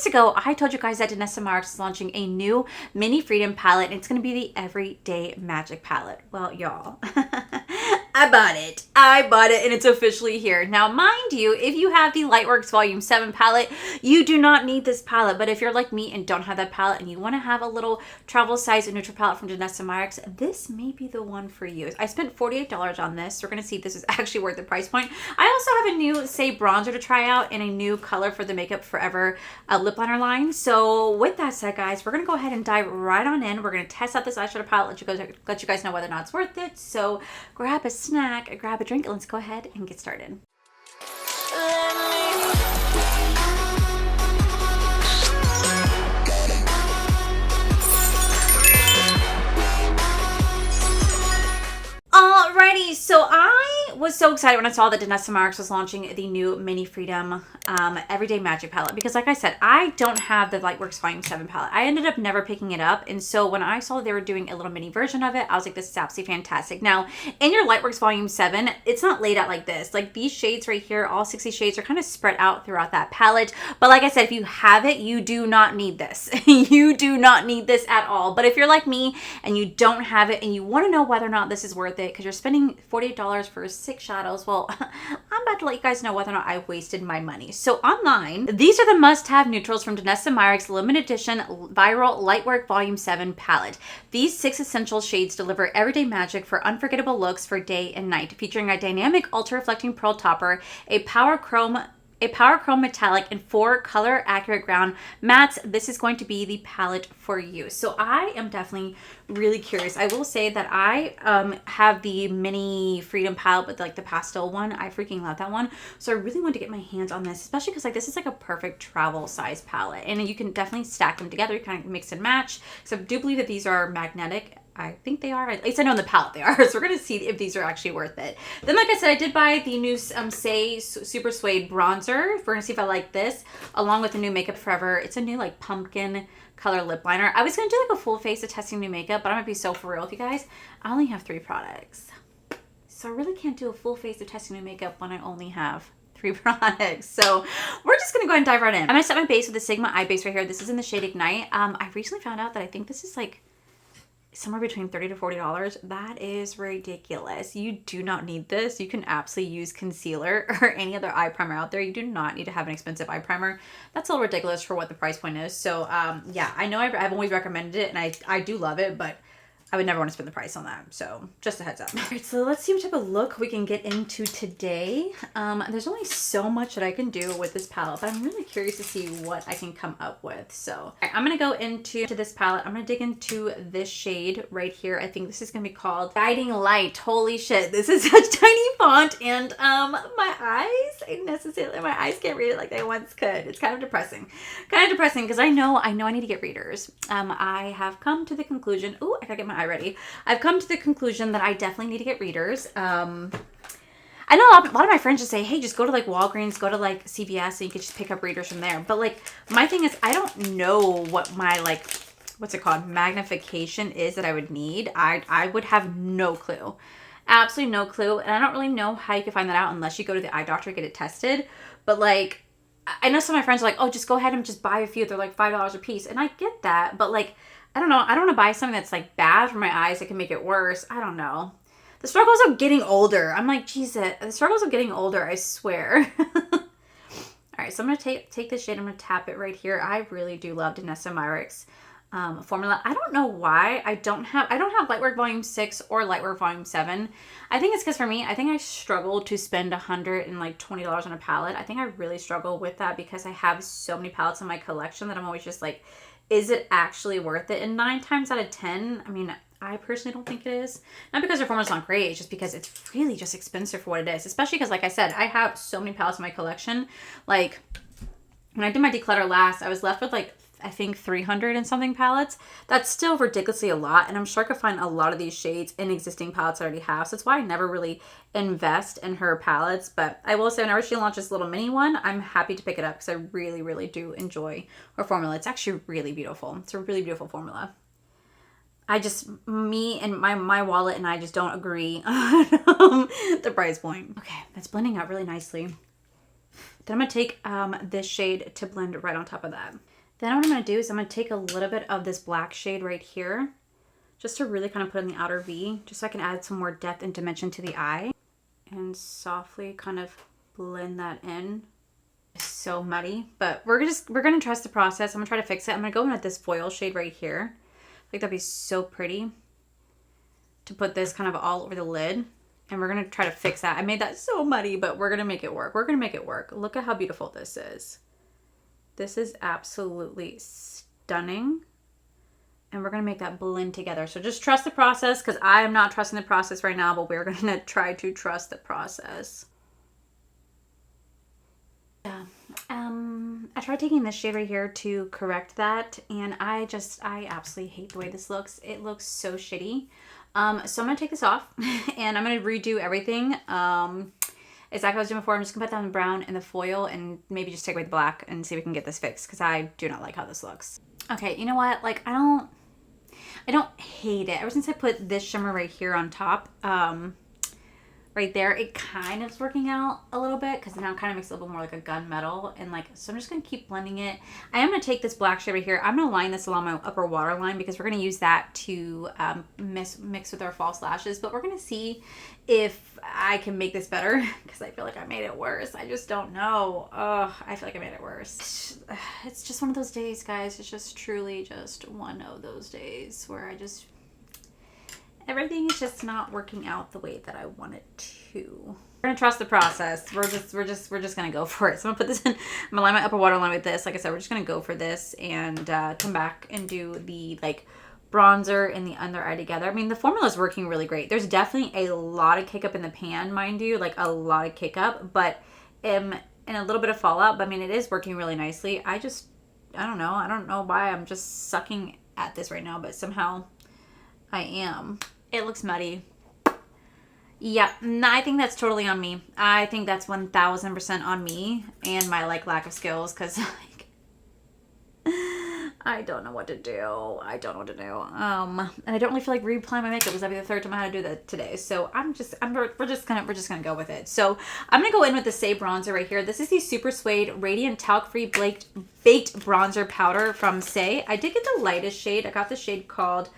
weeks ago, I told you guys that Danessa Myricks is launching a new Mini Freedom palette, and it's going to be the Everyday Magic palette. Well, y'all, I bought it. And it's officially here. Now, mind you, if you have the Lightworks Volume 7 palette, you do not need this palette. But if you're like me and don't have that palette and you want to have a little travel size and neutral palette from Danessa Myricks, this may be the one for you. I spent $48 on this. We're going to see if this is actually worth the price point. I also have a new, say, bronzer to try out and a new color for the Makeup Forever lip liner line. So with that said, guys, we're going to go ahead and dive right on in. We're going to test out this eyeshadow palette, let you guys know whether or not it's worth it. So grab a snack, grab a drink, and let's go ahead and get started. Alrighty, so I was so excited when I saw that Danessa Myricks was launching the new Mini Freedom Everyday Magic palette, because like I said, I don't have the Lightworks Volume 7 palette. I ended up never picking it up, and so when I saw they were doing a little mini version of it, I was like, this is absolutely fantastic. Now, in your Lightworks Volume 7, it's not laid out like this. Like these shades right here, all 60 shades, are kind of spread out throughout that palette. But like I said, if you have it, you do not need this. You do not need this at all. But if you're like me and you don't have it and you want to know whether or not this is worth it, because you're spending $48 for 6 shadows, well, I'm about to let you guys know whether or not I wasted my money. So online, these are the must-have neutrals from Danessa Myricks limited edition viral Lightwork Volume 7 palette. These 6 essential shades deliver everyday magic for unforgettable looks for day and night, featuring a dynamic ultra-reflecting pearl topper, a power chrome metallic, and 4 color accurate ground mattes. This is going to be the palette for you. So I am definitely really curious. I will say that I have the Mini Freedom palette with like the pastel one. I freaking love that one. So I really want to get my hands on this, especially because like this is like a perfect travel size palette, and you can definitely stack them together, kind of mix and match. So I do believe that these are magnetic. I think they are. At least I know in the palette they are. So we're going to see if these are actually worth it. Then, like I said, I did buy the new Say Super Suede bronzer. We're going to see if I like this, along with the new Makeup Forever. It's a new like pumpkin color lip liner. I was going to do like a full face of testing new makeup, but I'm going to be so for real with you guys. I only have 3 products. So I really can't do a full face of testing new makeup when I only have 3 products. So we're just gonna go ahead and dive right in. I'm gonna set my base with the Sigma Eye base right here. This is in the shade Ignite. I recently found out that I think this is like somewhere between $30 to $40. That is ridiculous. You do not need this. You can absolutely use concealer or any other eye primer out there. You do not need to have an expensive eye primer. That's a little ridiculous for what the price point is. So yeah, I know I've always recommended it, and I do love it, but I would never want to spend the price on that. So just a heads up. All right, so let's see what type of look we can get into today. There's only so much that I can do with this palette, but I'm really curious to see what I can come up with. So all right, I'm going to go into this palette. I'm going to dig into this shade right here. I think this is going to be called Guiding Light. Holy shit. This is such tiny font, and my eyes can't read it like they once could. It's kind of depressing. Because I know I need to get readers. I have come to the conclusion, ooh, I gotta get my eye ready. I've come to the conclusion that I definitely need to get readers. I know a lot of my friends just say, hey, just go to like Walgreens, go to like CVS, and you can just pick up readers from there. But like my thing is, I don't know what my like, what's it called, magnification is that I would need. I would have no clue. Absolutely no clue. And I don't really know how you can find that out unless you go to the eye doctor and get it tested. But like, I know some of my friends are like, oh, just go ahead and just buy a few. They're like $5 a piece. And I get that. But like, I don't know. I don't want to buy something that's like bad for my eyes that can make it worse. I don't know. The struggles of getting older. I'm like, Jesus, the struggles of getting older, I swear. All right, so I'm going to take this shade. I'm going to tap it right here. I really do love Danessa Myricks formula. I don't know why I don't have Lightwork Volume 6 or Lightwork Volume 7. I think it's because for me, I think I struggle to spend $120 on a palette. I think I really struggle with that because I have so many palettes in my collection that I'm always just like, is it actually worth it? And 9 times out of 10, I mean, I personally don't think it is. Not because their formula's not great, it's just because it's really just expensive for what it is. Especially because, like I said, I have so many palettes in my collection. Like, when I did my declutter last, I was left with like, I think 300 and something palettes. That's still ridiculously a lot, and I'm sure I could find a lot of these shades in existing palettes I already have. So that's why I never really invest in her palettes. But I will say, whenever she launches a little mini one, I'm happy to pick it up because I really, really do enjoy her formula. It's actually really beautiful. It's a really beautiful formula. Me and my wallet and I just don't agree on the price point. Okay, that's blending out really nicely. Then I'm going to take this shade to blend right on top of that. Then what I'm going to do is I'm going to take a little bit of this black shade right here, just to really kind of put in the outer V, just so I can add some more depth and dimension to the eye. And softly kind of blend that in. It's so muddy, but we're going to trust the process. I'm going to try to fix it. I'm going to go in with this foil shade right here. I think that'd be so pretty to put this kind of all over the lid. And we're going to try to fix that. I made that so muddy, but we're going to make it work. We're going to make it work. Look at how beautiful this is. This is absolutely stunning. And we're going to make that blend together. So just trust the process, because I am not trusting the process right now, but we're going to try to trust the process. Yeah. I tried taking this shade right here to correct that, and I absolutely hate the way this looks. It looks so shitty. So I'm going to take this off, and I'm going to redo everything. Exactly what I was doing before. I'm just going to put down the brown and the foil, and maybe just take away the black and see if we can get this fixed, because I do not like how this looks. Okay, you know what? Like, I don't hate it. Ever since I put this shimmer right here on top, right there, it kind of is working out a little bit, because now it kind of makes it a little more like a gunmetal. And like, so I'm just going to keep blending it. I am going to take this black shade right here. I'm going to line this along my upper waterline, because we're going to use that to mix with our false lashes. But we're going to see if I can make this better, because I feel like I made it worse. I just don't know. Oh, I feel like I made it worse. It's just one of those days, guys. It's just truly just one of those days where everything is just not working out the way that I want it to. We're gonna trust the process. We're just gonna go for it. So I'm gonna put this in. I'm gonna line my upper waterline with this. Like I said, we're just gonna go for this and come back and do the like bronzer and the under eye together. I mean, the formula is working really great. There's definitely a lot of kick up in the pan, mind you, like a lot of kick up, but and a little bit of fallout. But I mean, it is working really nicely. I don't know. I don't know why I'm just sucking at this right now, but somehow I am. It looks muddy. Yeah, I think that's totally on me. I think that's 1000% on me and my like lack of skills, because like I don't know what to do. And I don't really feel like reapplying my makeup, because that'll be the third time I had to do that today. So we're just gonna go with it. So I'm gonna go in with the Say bronzer right here. This is the Super Suede Radiant Talc Free Baked Bronzer Powder from Say. I did get the lightest shade. I got the shade called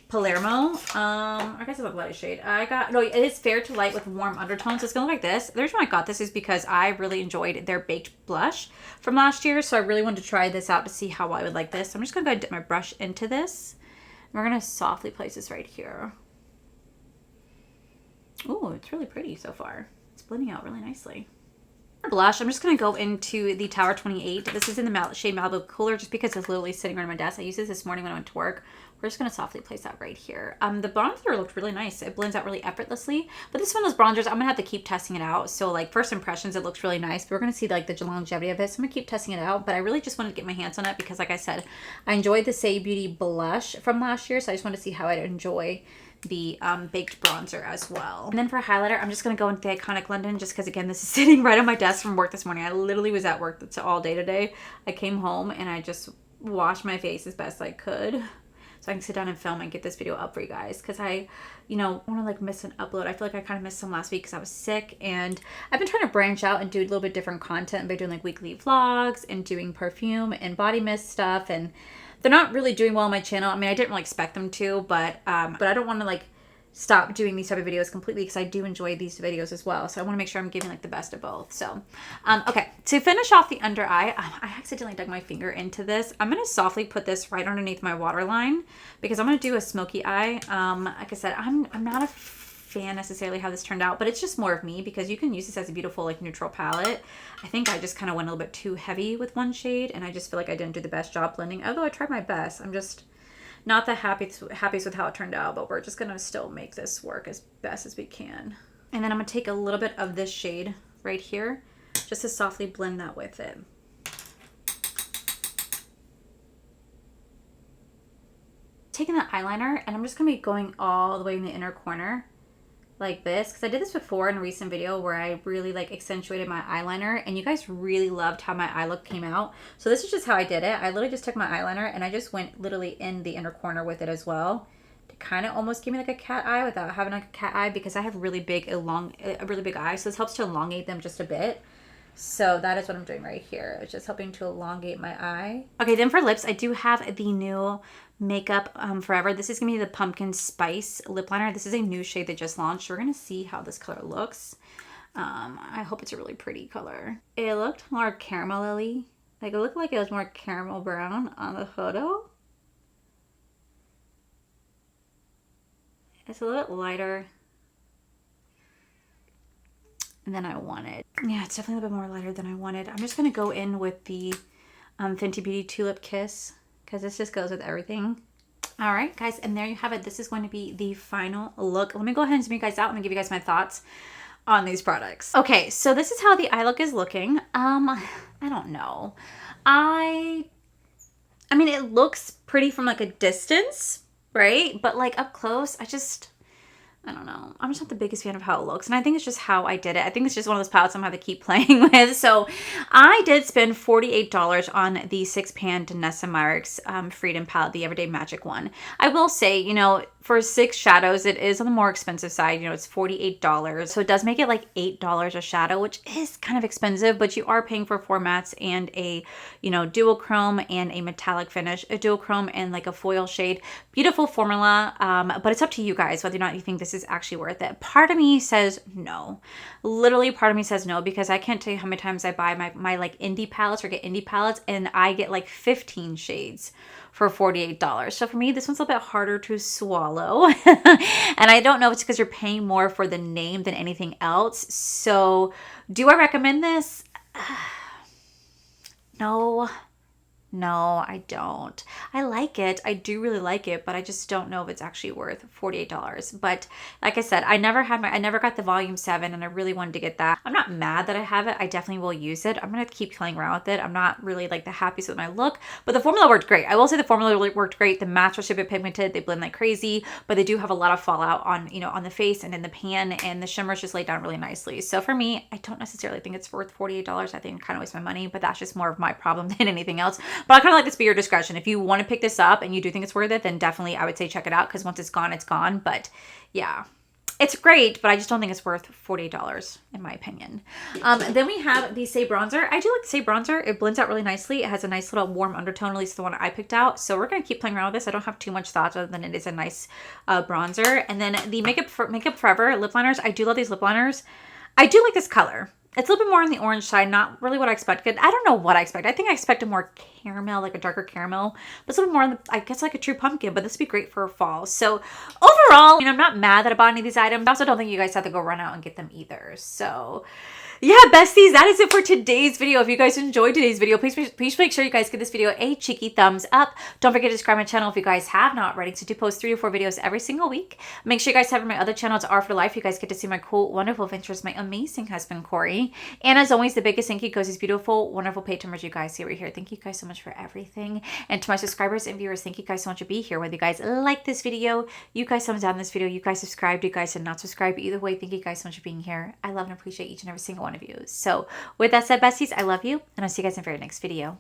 Palermo. I guess it's a light shade. It is fair to light with warm undertones. It's gonna look like this. The reason why I got this is because I really enjoyed their baked blush from last year, so I really wanted to try this out to see how I would like this. So I'm just gonna go ahead and dip my brush into this. We're gonna softly place this right here. Oh, it's really pretty so far. It's blending out really nicely. For blush, I'm just going to go into the Tower 28. This is in the shade Malibu Cooler, just because it's literally sitting right on my desk. I used this morning when I went to work. We're just going to softly place that right here. The bronzer looked really nice. It blends out really effortlessly. But this is one of those bronzers, I'm going to have to keep testing it out. So like first impressions, it looks really nice. But we're going to see like the longevity of it. So I'm going to keep testing it out. But I really just wanted to get my hands on it, because like I said, I enjoyed the Say Beauty blush from last year. So I just wanted to see how I'd enjoy the baked bronzer as well. And then for highlighter, I'm just going to go into the Iconic London, just because again, this is sitting right on my desk from work this morning. I literally was at work all day today. I came home and I just washed my face as best I could, so I can sit down and film and get this video up for you guys, because I want to like miss an upload. I feel like I kind of missed some last week because I was sick, and I've been trying to branch out and do a little bit different content by doing like weekly vlogs and doing perfume and body mist stuff, and they're not really doing well on my channel. I mean, I didn't really expect them to, but I don't want to like stop doing these type of videos completely, because I do enjoy these videos as well. So I want to make sure I'm giving like the best of both. So, okay, to finish off the under eye, I accidentally dug my finger into this. I'm going to softly put this right underneath my waterline, because I'm going to do a smoky eye. Like I said, I'm not a fan necessarily how this turned out, but it's just more of me, because you can use this as a beautiful like neutral palette. I think I just kind of went a little bit too heavy with one shade, and I just feel like I didn't do the best job blending, although I tried my best. I'm just not that happiest with how it turned out, but we're just gonna still make this work as best as we can. And then I'm gonna take a little bit of this shade right here, just to softly blend that with it. Taking the eyeliner, and I'm just gonna be going all the way in the inner corner like this, because I did this before in a recent video where I really like accentuated my eyeliner, and you guys really loved how my eye look came out. So this is just how I did it. I literally just took my eyeliner and I just went literally in the inner corner with it as well, to kind of almost give me like a cat eye without having like a cat eye, because I have really big, a really big eye, so this helps to elongate them just a bit. So that is what I'm doing right here. It's just helping to elongate my eye. Okay, then for lips, I do have the new Makeup Forever. This is going to be the Pumpkin Spice lip liner. This is a new shade that just launched. We're going to see how this color looks. I hope it's a really pretty color. It looked more caramel-y. Like, it looked like it was more caramel brown on the photo. It's a little bit lighter than I wanted. Yeah, it's definitely a little bit more lighter than I wanted. I'm just going to go in with the Fenty Beauty Tulip Kiss because this just goes with everything. All right, guys, and there you have it. This is going to be the final look. Let me go ahead and zoom you guys out. Let me give you guys my thoughts on these products. Okay, so this is how the eye look is looking. I don't know. I mean, it looks pretty from like a distance, right? But like up close, I don't know. I'm just not the biggest fan of how it looks. And I think it's just how I did it. I think it's just one of those palettes I'm going to have to keep playing with. So I did spend $48 on the 6-pan Danessa Myricks Freedom palette, the Everyday Magic one. I will say, you know, for 6 shadows, it is on the more expensive side. You know, it's $48. So it does make it like $8 a shadow, which is kind of expensive, but you are paying for 4 mattes and a, you know, duochrome and a metallic finish, a duochrome and like a foil shade. Beautiful formula, but it's up to you guys whether or not you think this is actually worth it. Part of me says no. Literally, part of me says no, because I can't tell you how many times I buy my like indie palettes or get indie palettes and I get like 15 shades for $48. So for me, this one's a little bit harder to swallow. And I don't know if it's because you're paying more for the name than anything else. So do I recommend this? No. No, I don't. I like it. I do really like it, but I just don't know if it's actually worth $48. But like I said, I never got the volume 7 and I really wanted to get that. I'm not mad that I have it. I definitely will use it. I'm going to keep playing around with it. I'm not really like the happiest with my look, but the formula worked great. I will say the formula really worked great. The mats are super pigmented. They blend like crazy, but they do have a lot of fallout on, you know, on the face and in the pan, and the shimmers just laid down really nicely. So for me, I don't necessarily think it's worth $48. I think I kind of waste my money, but that's just more of my problem than anything else. But I kind of like this to be your discretion. If you want to pick this up and you do think it's worth it, then definitely I would say check it out, because once it's gone, it's gone. But yeah, it's great, but I just don't think it's worth $48 in my opinion. Then we have the Say Bronzer. I do like the Say Bronzer. It blends out really nicely. It has a nice little warm undertone, at least the one I picked out. So we're going to keep playing around with this. I don't have too much thoughts other than it is a nice bronzer. And then the Makeup Forever lip liners. I do love these lip liners. I do like this color. It's a little bit more on the orange side, not really what I expected. I don't know what I expected. I think I expected more caramel, like a darker caramel. But it's a little more on the, I guess, like a true pumpkin, but this would be great for fall. So overall, you know, I'm not mad that I bought any of these items. I also don't think you guys have to go run out and get them either. So yeah, besties, that is it for today's video. If you guys enjoyed today's video, please make sure you guys give this video a cheeky thumbs up. Don't forget to subscribe to my channel if you guys have not already. So I do post 3 to 4 videos every single week. Make sure you guys have my other channels are for life. You guys get to see my cool, wonderful adventures, my amazing husband, Corey. And as always, the biggest thank you goes to these beautiful, wonderful patrons you guys see right here. Thank you guys so much for everything. And to my subscribers and viewers, thank you guys so much for being here. Whether you guys like this video, you guys thumbs down this video, you guys subscribed, you guys did not subscribe. Either way, thank you guys so much for being here. I love and appreciate each and every single one of you. So with that said, besties, I love you, and I'll see you guys in the very next video.